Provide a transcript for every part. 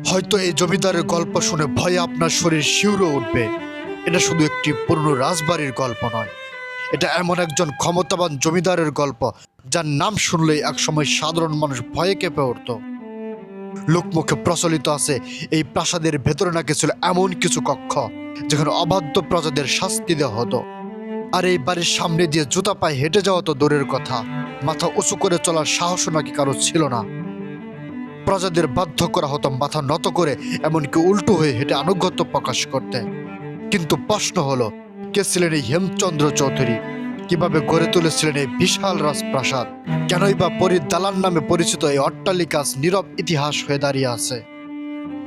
হয়তো এই জমিদারের গল্প শুনে ভয়ে আপনার শরীর শিউরে উঠবে। এটা শুধু একটি পুরনো রাজবাড়ির গল্প নয়, এটা এমন একজন ক্ষমতাবান জমিদারের গল্প যার নাম শুনলেই একসময় সাধারণ মানুষ ভয়ে কেঁপে উঠত। লোকমুখে প্রচলিত আছে এই প্রাসাদের ভেতরে নাকি ছিল এমন কিছু কক্ষ যেখানে অবাধ্য প্রজাদের শাস্তি দেওয়া হতো। আর এই বাড়ির সামনে দিয়ে জুতা পায়ে হেঁটে যাওয়া তো দূরের কথা, মাথা উঁচু করে চলার সাহসও নাকি কারো ছিল না। প্রজাদের বাধ্য করা হতো মাথা নত করে, এমনকি উল্টো হয়ে হেঁটে আনুগত্য প্রকাশ করতে। কিন্তু প্রশ্ন হলো, কে ছিলেন এই হেমচন্দ্র চৌধুরী? কিভাবে গড়ে তুলেছিলেন এই বিশাল রাজপ্রাসাদ? কেনই বা পরীর দালান নামে পরিচিত এই অট্টালিকা আজ নীরব ইতিহাস হয়ে দাঁড়িয়ে আছে?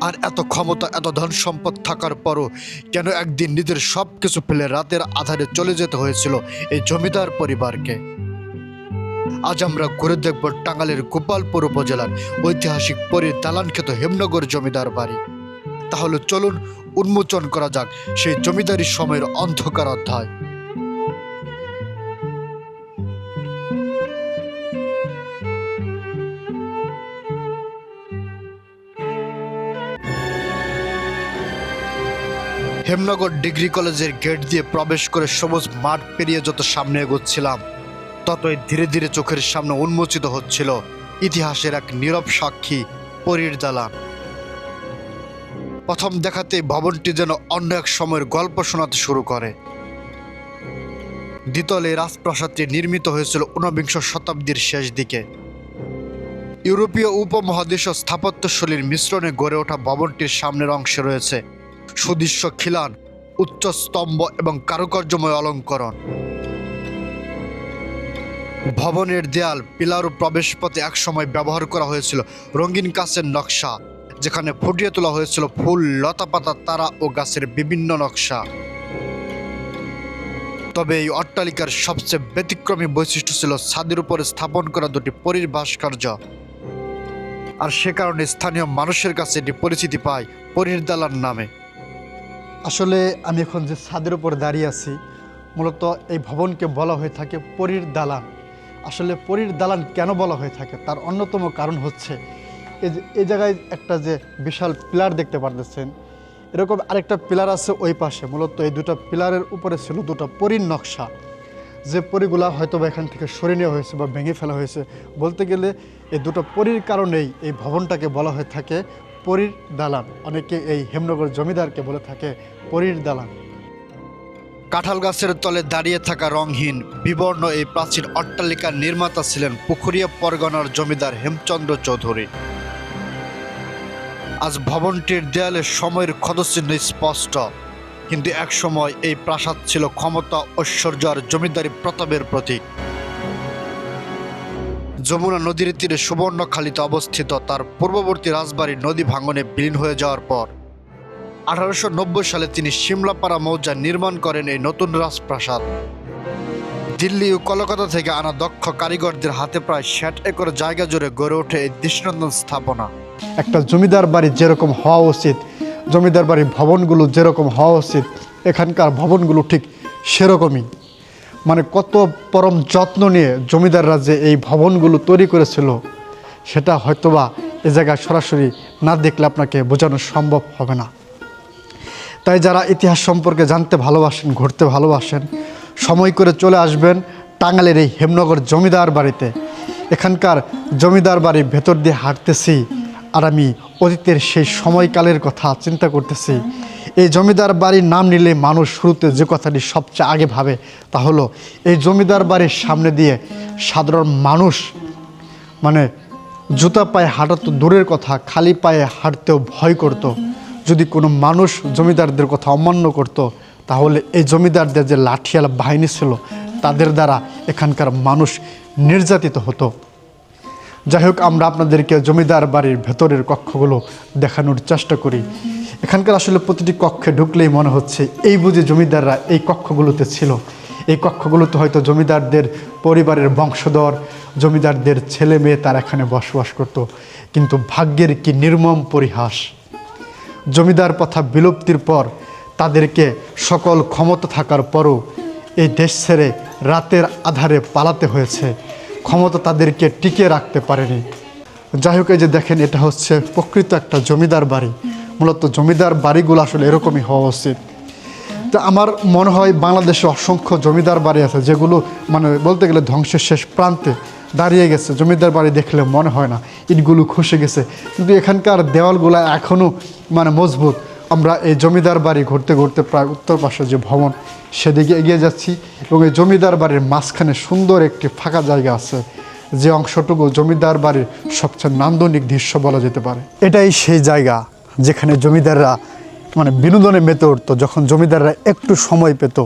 আর এত ক্ষমতা, এত ধন সম্পদ থাকার পরও কেন একদিন নিজের সবকিছু ফেলে রাতের আধারে চলে যেতে হয়েছিল এই জমিদার পরিবারকে? আজ আমরা ঘুরে দেখব টাঙ্গাইলের গোপালপুর উপজেলার ঐতিহাসিক পরীর দালানখ্যাত হেমনগর জমিদার বাড়ি। তাহলে চলুন উন্মোচন করা যাক সেই জমিদারি সময়ের অন্ধকার অধ্যায়। হেমনগর ডিগ্রি কলেজের গেট দিয়ে প্রবেশ করে সবুজ মাঠ পেরিয়ে যত সামনে এগোচ্ছিলাম, ততই ধীরে ধীরে চোখের সামনে উন্মোচিত হচ্ছিল ইতিহাসের এক নীরব সাক্ষী, পরীর দালান। প্রথম দেখাতে ভবনটি যেন অন্য এক সময়ের গল্প শোনাতে শুরু করে। দ্বিতল এই রাজপ্রাসাদটি নির্মিত হয়েছিল ঊনবিংশ শতাব্দীর শেষ দিকে। ইউরোপীয় উপমহাদেশীয় স্থাপত্যশৈলীর মিশ্রণে গড়ে ওঠা ভবনটির সামনের অংশে রয়েছে সুদৃশ্য খিলান, উচ্চ স্তম্ভ এবং কারুকার্যময় অলঙ্করণ। ভবনের দেয়াল, পিলার ও প্রবেশপথে একসময় ব্যবহার করা হয়েছিল রঙিন কাচের নকশা, যেখানে ফুটিয়ে তোলা হয়েছিল ফুল, লতাপাতা, তারা ও গাছের বিভিন্ন নকশা। তবে এই অট্টালিকার সবচেয়ে ব্যতিক্রমী বৈশিষ্ট্য ছিল ছাদের উপরে স্থাপন করা দুটি পরীর ভাস্কর্য। আর সে কারণে স্থানীয় মানুষের কাছে এটি পরিচিতি পায় পরীর দালান নামে। আসলে আমি এখন যে ছাদের উপরে দাঁড়িয়ে আছি, মূলত এই ভবনকে বলা হয়ে থাকে পরীর দালান। আসলে পরীর দালান কেন বলা হয়ে থাকে তার অন্যতম কারণ হচ্ছে এই জায়গায় একটা যে বিশাল পিলার দেখতে পারতেছেন, এরকম আরেকটা পিলার আছে ওই পাশে। মূলত এই দুটো পিলারের উপরে ছিল দুটো পরীর নকশা, যে পরীগুলা হয়তো বা এখান থেকে সরিয়ে নেওয়া হয়েছে বা ভেঙে ফেলা হয়েছে। বলতে গেলে এই দুটো পরীর কারণেই এই ভবনটাকে বলা হয়ে থাকে পরীর দালান। অনেকে এই হেমনগর জমিদারকে বলে থাকে পরীর দালান। কাঁঠাল গাছের তলে দাঁড়িয়ে থাকা রংহীন বিবর্ণ এই প্রাচীন অট্টালিকার নির্মাতা ছিলেন পুকুরিয়া পরগনার জমিদার হেমচন্দ্র চৌধুরী। আজ ভবনটির দেয়ালে সময়ের ক্ষতচিহ্ন স্পষ্ট, কিন্তু এক সময় এই প্রাসাদ ছিল ক্ষমতা, ঐশ্বর্য আর জমিদারি প্রতাপের প্রতীক। যমুনা নদীর তীরে সুবর্ণখালীতে অবস্থিত তার পূর্ববর্তী রাজবাড়ি নদী ভাঙনে বিলীন হয়ে যাওয়ার পর 1890 সালে তিনি সিমলাপাড়া মৌজা নির্মাণ করেন এই নতুন রাজপ্রাসাদ। দিল্লি ও কলকাতা থেকে আনা দক্ষ কারিগরদের হাতে প্রায় 60 একর জায়গা জুড়ে গড়ে ওঠে এই দৃষ্টান্তন স্থাপনা। একটা জমিদার বাড়ি যেরকম হওয়া উচিত, জমিদার বাড়ির ভবনগুলো যেরকম হওয়া উচিত, এখানকার ভবনগুলো ঠিক সেরকমই। মানে কত পরম যত্ন নিয়ে জমিদাররা যে এই ভবনগুলো তৈরি করেছিল, সেটা হয়তোবা এ জায়গায় সরাসরি না দেখলে আপনাকে বোঝানো সম্ভব হবে না। তাই যারা ইতিহাস সম্পর্কে জানতে ভালোবাসেন, ঘুরতে ভালোবাসেন, সময় করে চলে আসবেন টাঙ্গাইলের এই হেমনগর জমিদার বাড়িতে। এখানকার জমিদার বাড়ির ভেতর দিয়ে হাঁটতেছি আর আমি অতীতের সেই সময়কালের কথা চিন্তা করতেছি। এই জমিদার বাড়ির নাম নিলে মানুষ শুরুতে যে কথাটি সবচেয়ে আগে ভাবে তা হলো এই জমিদার বাড়ির সামনে দিয়ে সাধারণ মানুষ মানে জুতা পায়ে হাঁটা তো দূরের কথা, খালি পায়ে হাঁটতেও ভয় করত। যদি কোনো মানুষ জমিদারদের কথা অমান্য করত, তাহলে এই জমিদারদের যে লাঠিয়াল বাহিনী ছিল তাদের দ্বারা এখানকার মানুষ নির্যাতিত হতো। যাই হোক, আমরা আপনাদেরকে জমিদার বাড়ির ভেতরের কক্ষগুলো দেখানোর চেষ্টা করি। এখানকার আসলে প্রতিটি কক্ষে ঢুকলেই মনে হচ্ছে এই বুঝে জমিদাররা এই কক্ষগুলোতে ছিল। এই কক্ষগুলোতে হয়তো জমিদারদের পরিবারের বংশধর, জমিদারদের ছেলে মেয়ে তারা এখানে বসবাস করত। কিন্তু ভাগ্যের কি নির্মম পরিহাস, জমিদার প্রথা বিলুপ্তির পর তাদেরকে সকল ক্ষমতা থাকার পরও এই দেশ ছেড়ে রাতের আধারে পালাতে হয়েছে। ক্ষমতা তাদেরকে টিকিয়ে রাখতে পারেনি। যাই হোক, এই যে দেখেন, এটা হচ্ছে প্রকৃত একটা জমিদার বাড়ি। মূলত জমিদার বাড়িগুলো আসলে এরকমই হওয়া উচিত। তো আমার মনে হয় বাংলাদেশে অসংখ্য জমিদার বাড়ি আছে যেগুলো মানে বলতে গেলে ধ্বংসের শেষ প্রান্তে দাঁড়িয়ে গেছে। জমিদার বাড়ি দেখলে মনে হয় না ইটগুলো খসে গেছে, কিন্তু এখানকার দেওয়ালগুলো এখনও মানে মজবুত। আমরা এই জমিদার বাড়ি ঘুরতে ঘুরতে প্রায় উত্তর পাশে যে ভবন সেদিকে এগিয়ে যাচ্ছি, এবং এই জমিদার বাড়ির মাঝখানে সুন্দর একটি ফাঁকা জায়গা আছে, যে অংশটুকু জমিদার বাড়ির সবচেয়ে নান্দনিক দৃশ্য বলা যেতে পারে। এটাই সেই জায়গা যেখানে জমিদাররা মানে বিনোদনে মেতে উঠতো। যখন জমিদাররা একটু সময় পেত,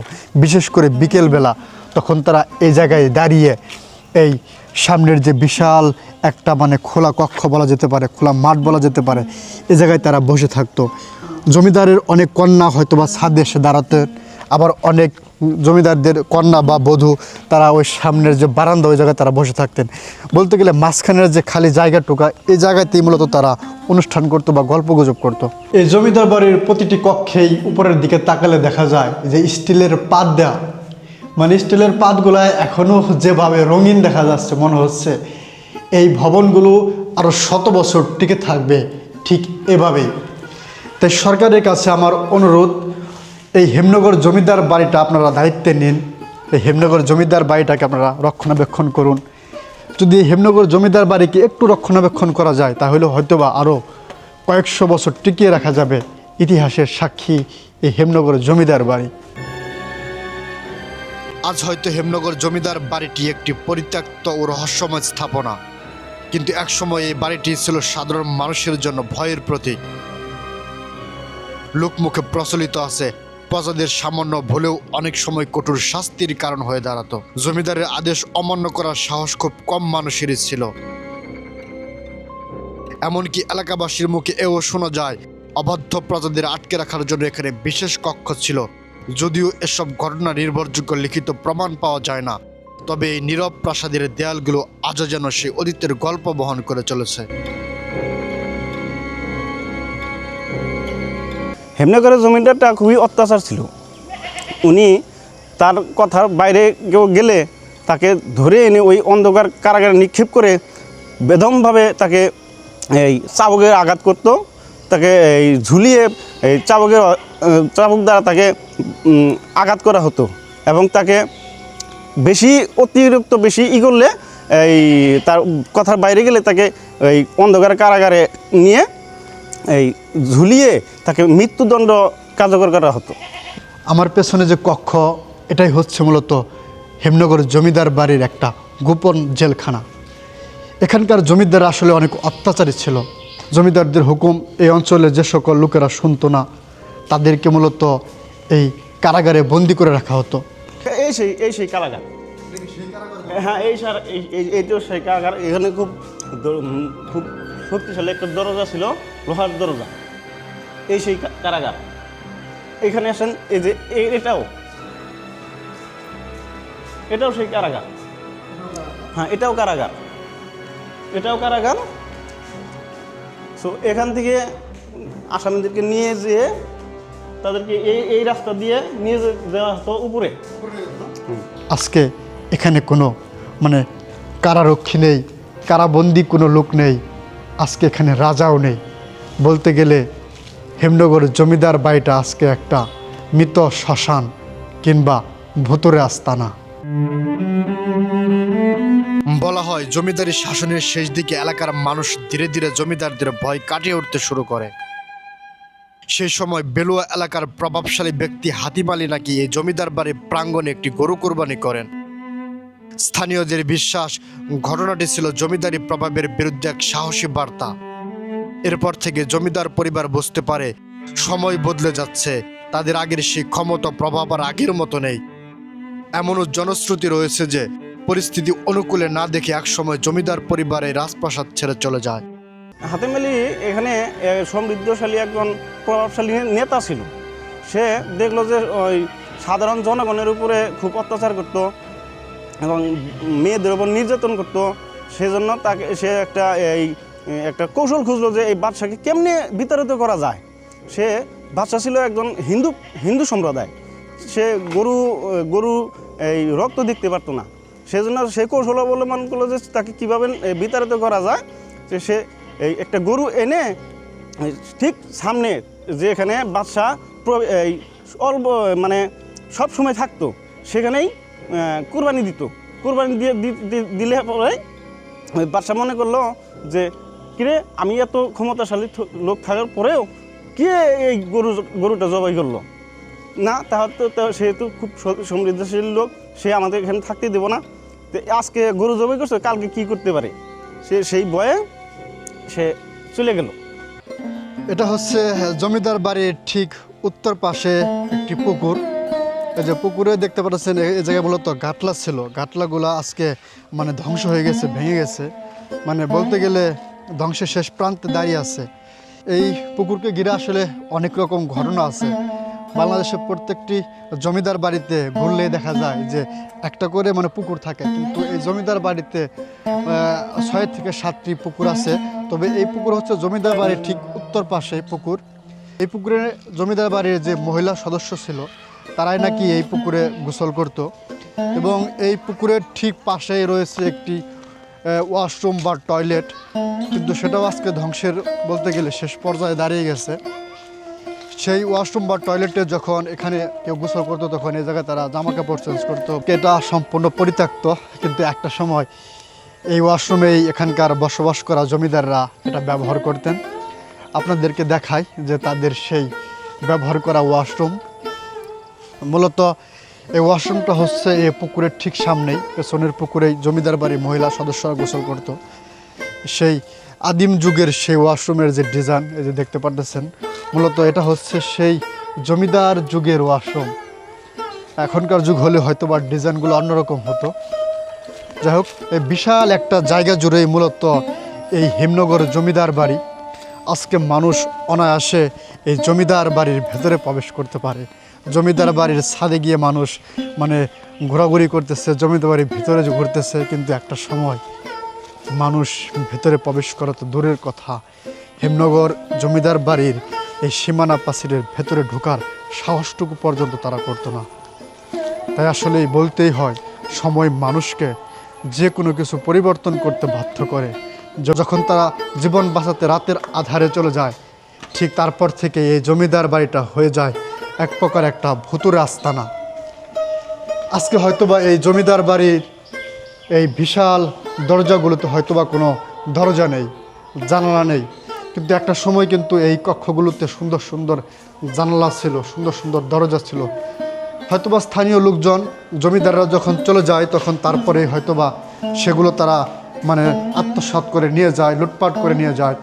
বিশেষ করে বিকেলবেলা, তখন তারা এই জায়গায় দাঁড়িয়ে এই সামনের যে বিশাল একটা মানে খোলা কক্ষ বলা যেতে পারে, খোলা মাঠ বলা যেতে পারে, এই জায়গায় তারা বসে থাকতো। জমিদারের অনেক কন্যা হয়তো বা ছাদে এসে দাঁড়াতেন, আবার অনেক জমিদারদের কন্যা বা বধূ তারা ওই সামনের যে বারান্দা ওই জায়গায় তারা বসে থাকতেন। বলতে গেলে মাঝখানের যে খালি জায়গাটুকা, এই জায়গাতেই মূলত তারা অনুষ্ঠান করতো বা গল্পগুজব করতো। এই জমিদার বাড়ির প্রতিটি কক্ষেই উপরের দিকে তাকালে দেখা যায় যে স্টিলের পাত দেওয়া, মানে স্টিলের পাতগুলায় এখনও যেভাবে রঙিন দেখা যাচ্ছে, মনে হচ্ছে এই ভবনগুলো আরও 100 বছর টিকে থাকবে ঠিক এভাবেই। তাই সরকারের কাছে আমার অনুরোধ, এই হেমনগর জমিদার বাড়িটা আপনারা দায়িত্বে নিন। এই হেমনগর জমিদার বাড়িটাকে আপনারা রক্ষণাবেক্ষণ করুন। যদি এই হেমনগর জমিদার বাড়িকে একটু রক্ষণাবেক্ষণ করা যায়, তাহলে হয়তোবা আরও কয়েকশো বছর টিকিয়ে রাখা যাবে ইতিহাসের সাক্ষী এই হেমনগর জমিদার বাড়ি। আজ হয়তো হেমনগর জমিদার বাড়িটি একটি পরিত্যক্ত ও রহস্যময় স্থাপনা, কিন্তু একসময় এই বাড়িটি ছিল সাধারণ মানুষের জন্য ভয়ের প্রতীক। লোকমুখে প্রচলিত আছে, প্রজাদের সামান্য ভুলেও অনেক সময় কঠোর শাস্তির কারণ হয়ে দাঁড়াতো। জমিদারের আদেশ অমান্য করার সাহস খুব কম মানুষেরই ছিল। এমনকি এলাকাবাসীর মুখে এও শোনা যায়, অবাধ্য প্রজাদের আটকে রাখার জন্য এখানে বিশেষ কক্ষ ছিল। যদিও এসব ঘটনা নির্ভরযোগ্য লিখিত প্রমাণ পাওয়া যায় না, তবে এই নীরব প্রাসাদের দেয়ালগুলো আজও যেন সেই অতীতের গল্প বহন করে চলেছে। হেমনগরের জমিদারটা খুবই অত্যাচার ছিল। উনি তার কথার বাইরে কেউ গেলে তাকে ধরে এনে ওই অন্ধকার কারাগারে নিক্ষেপ করে বেদমভাবে তাকে এই চাবুকের আঘাত করত, তাকে এই ঝুলিয়ে এই চাবুক দ্বারা তাকে আঘাত করা হতো, এবং তাকে অতিরিক্ত বেশি করলে এই তার কথার বাইরে গেলে তাকে এই অন্ধকার কারাগারে নিয়ে এই ঝুলিয়ে তাকে মৃত্যুদণ্ড কার্যকর করা হতো। আমার পেছনে যে কক্ষ, এটাই হচ্ছে মূলত হেমনগর জমিদার বাড়ির একটা গোপন জেলখানা। এখানকার জমিদার আসলে অনেক অত্যাচারী ছিল। জমিদারদের হুকুম এই অঞ্চলে যে সকল লোকেরা শুনতো না, তাদেরকে মূলত এই কারাগারে বন্দি করে রাখা হতো। এই সেই কারাগার, হ্যাঁ এইটাও সেই কারাগার। এখানে খুব শক্তিশালী একটা দরজা ছিল, লোহার দরজা। এই সেই কারাগার। এখানে আসেন, এই যে এটাও সেই কারাগার। হ্যাঁ, এটাও কারাগার। সো এখান থেকে আসামিদেরকে নিয়ে যেয়ে তাদেরকে এই রাস্তা দিয়ে নিয়ে যাওয়া হতো উপরে। আজকে এখানে কোনো মানে কারারক্ষী নেই, কারাবন্দি কোনো লোক নেই, আজকে এখানে রাজাও নেই। বলতে গেলে হেমনগর জমিদার বাড়িটা আজকে একটা মৃত শ্মশান কিংবা ভুতুরে আস্তানা। বলা হয়, জমিদারি শাসনের শেষ দিকে এলাকার মানুষ ধীরে ধীরে জমিদারদের ভয় কাটিয়ে উঠতে শুরু করে। সেই সময় বেলুয়া এলাকার প্রভাবশালী ব্যক্তি হাতিম আলী নাকি এই জমিদার বাড়ির প্রাঙ্গণে একটি গরু কোরবানি করেন। স্থানীয়দের বিশ্বাস, ঘটনাটি ছিল জমিদারি প্রভাবের বিরুদ্ধে এক সাহসী বার্তা। এরপর থেকে জমিদার পরিবার বুঝতে পারে সময় বদলে যাচ্ছে, তাদের আগের সেই ক্ষমতা প্রভাব আর আগের মতো নেই। এমনও জনশ্রুতি রয়েছে যে পরিস্থিতি অনুকূলে না দেখে একসময় জমিদার পরিবারের রাজপ্রাসাদ ছেড়ে চলে যায়। হাতিম আলী এখানে সমৃদ্ধশালী একজন প্রভাবশালী নেতা ছিল। সে দেখলো যে ওই সাধারণ জনগণের উপরে খুব অত্যাচার করত এবং মেয়েদের উপর নির্যাতন করত। সেজন্য সে একটা কৌশল খুঁজলো যে এই বাদশাকে কেমনে বিতাড়িত করা যায়। সে বাদশা ছিল একজন হিন্দু সম্প্রদায়। সে গরু এই রক্ত দেখতে পারতো না। সেজন্য সে কৌশল অবলম্বন করলো যে তাকে কীভাবে বিতাড়িত করা যায়। যে সে এই একটা গরু এনে ঠিক সামনে যেখানে বাদশা এই অল্প মানে সব সময় থাকতো সেখানেই কুরবানি দিত। কুরবানি দিলে পরে ওই বাদশা মনে করলো যে কিরে আমি এত ক্ষমতাশালী লোক থাকার পরেও কে এই গরুটা জবাই করলো না, তাহলে তো সেহেতু খুব সমৃদ্ধশীল লোক, সে আমাদের এখানে থাকতে দেবো না। তো আজকে গরু জবাই করছে, কালকে কি করতে পারে, সে সেই ভয়ে সে চলে গেল। এটা হচ্ছে জমিদার বাড়ির ঠিক উত্তর পাশে একটি পুকুর। এই যে পুকুরে দেখতে পাচ্ছেন এই জায়গায় মূলত গাটলা ছিল, গাটলাগুলো আজকে মানে ধ্বংস হয়ে গেছে, ভেঙে গেছে, মানে বলতে গেলে ধ্বংসের শেষ প্রান্তে দাঁড়িয়ে আছে। এই পুকুরকে ঘিরে আসলে অনেক রকম ঘটনা আছে। বাংলাদেশের প্রত্যেকটি জমিদার বাড়িতে ঘুরলে দেখা যায় যে একটা করে মানে পুকুর থাকে, কিন্তু এই জমিদার বাড়িতে 6 থেকে 7টি পুকুর আছে। তবে এই পুকুর হচ্ছে জমিদার বাড়ির ঠিক উত্তর পাশে পুকুর। এই পুকুরে জমিদার বাড়ির যে মহিলা সদস্য ছিল তারাই নাকি এই পুকুরে গোসল করত, এবং এই পুকুরের ঠিক পাশেই রয়েছে একটি ওয়াশরুম বা টয়লেট, কিন্তু সেটাও আজকে ধ্বংসের বলতে গেলে শেষ পর্যায়ে দাঁড়িয়ে গেছে। সেই ওয়াশরুম বা টয়লেটে যখন এখানে কেউ গোসল করতো তখন এই জায়গায় তারা জামা কাপড় চেঞ্জ করতো। এটা সম্পূর্ণ পরিত্যক্ত, কিন্তু একটা সময় এই ওয়াশরুমেই এখানকার বসবাস করা জমিদাররা এটা ব্যবহার করতেন। আপনাদেরকে দেখাই যে তাদের সেই ব্যবহার করা ওয়াশরুম। মূলত এই ওয়াশরুমটা হচ্ছে এই পুকুরের ঠিক সামনেই, পেছনের পুকুরেই জমিদার বাড়ির মহিলা সদস্যরা গোসল করত। সেই আদিম যুগের সেই ওয়াশরুমের যে ডিজাইন এই যে দেখতে পাচ্ছেন, মূলত এটা হচ্ছে সেই জমিদার যুগের ওয়াশরুম। এখনকার যুগ হলে হয়তো বা ডিজাইনগুলো অন্যরকম হতো। যাই হোক, এই বিশাল একটা জায়গা জুড়েই মূলত এই হেমনগর জমিদার বাড়ি। আজকে মানুষ অনায়াসে এই জমিদার বাড়ির ভেতরে প্রবেশ করতে পারে। জমিদার বাড়ির ছাদে গিয়ে মানুষ মানে ঘোরাঘুরি করতেছে, জমিদার বাড়ির ভিতরে ঘুরতেছে, কিন্তু একটা সময় মানুষ ভেতরে প্রবেশ করা তো দূরের কথা, হেমনগর জমিদার বাড়ির এই সীমানা প্রাচীরের ভেতরে ঢোকার সাহসটুকু পর্যন্ত তারা করতো না। তাই আসলেই বলতেই হয়, সময় মানুষকে যে কোনো কিছু পরিবর্তন করতে বাধ্য করে। যখন তারা জীবন বাঁচাতে রাতের আধারে চলে যায়, ঠিক তারপর থেকে এই জমিদার বাড়িটা হয়ে যায় এক প্রকার একটা ভুতুরে আস্তানা। আজকে হয়তোবা এই জমিদার বাড়ির এই বিশাল দরজাগুলোতে হয়তোবা কোনো দরজা নেই, জানালা নেই, কিন্তু একটা সময় কিন্তু এই কক্ষগুলোতে সুন্দর সুন্দর জানালা ছিল, সুন্দর সুন্দর দরজা ছিল। হয়তোবা স্থানীয় লোকজন জমিদাররা যখন চলে যায় তখন তারপরে হয়তোবা সেগুলো তারা মানে আত্মসাৎ করে নিয়ে যায়, লুটপাট করে নিয়ে যায়।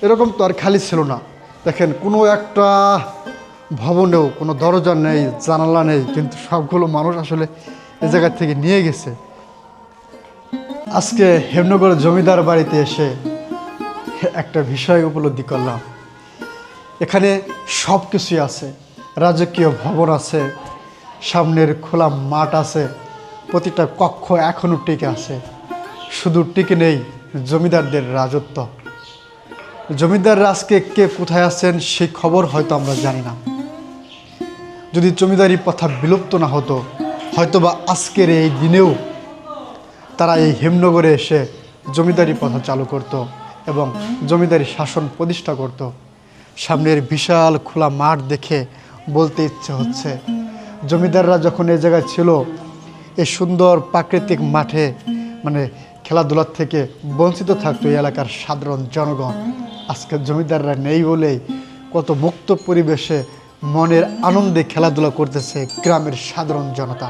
এরকম তো আর খালি ছিল না। দেখেন, কোনো একটা ভবনেও কোনো দরজা নেই, জানালা নেই, কিন্তু সবগুলো মানুষ আসলে এই জায়গা থেকে নিয়ে গেছে। আজকে হেমনগর জমিদার বাড়িতে এসে একটা বিষয় উপলব্ধি করলাম, এখানে সব কিছুই আছে। রাজকীয় ভবন আছে, সামনের খোলা মাঠ আছে, প্রতিটা কক্ষ এখনও টিকে আছে। শুধু টিকে নেই জমিদারদের রাজত্ব। জমিদাররা আজকে কে কোথায় আছেন সেই খবর হয়তো আমরা জানি না। যদি জমিদারি প্রথা বিলুপ্ত না হতো, হয়তোবা আজকের এই দিনেও তারা এই হেমনগরে এসে জমিদারি প্রথা চালু করত এবং জমিদারি শাসন প্রতিষ্ঠা করত। সামনের বিশাল খোলা মাঠ দেখে বলতে ইচ্ছে হচ্ছে, জমিদাররা যখন এই জায়গায় ছিল, এই সুন্দর প্রাকৃতিক মাঠে মানে খেলাধুলার থেকে বঞ্চিত থাকতো এই এলাকার সাধারণ জনগণ। আজকে জমিদাররা নেই বলেই কত মুক্ত পরিবেশে মনের আনন্দে খেলাধুলা করতেছে গ্রামের সাধারণ জনতা।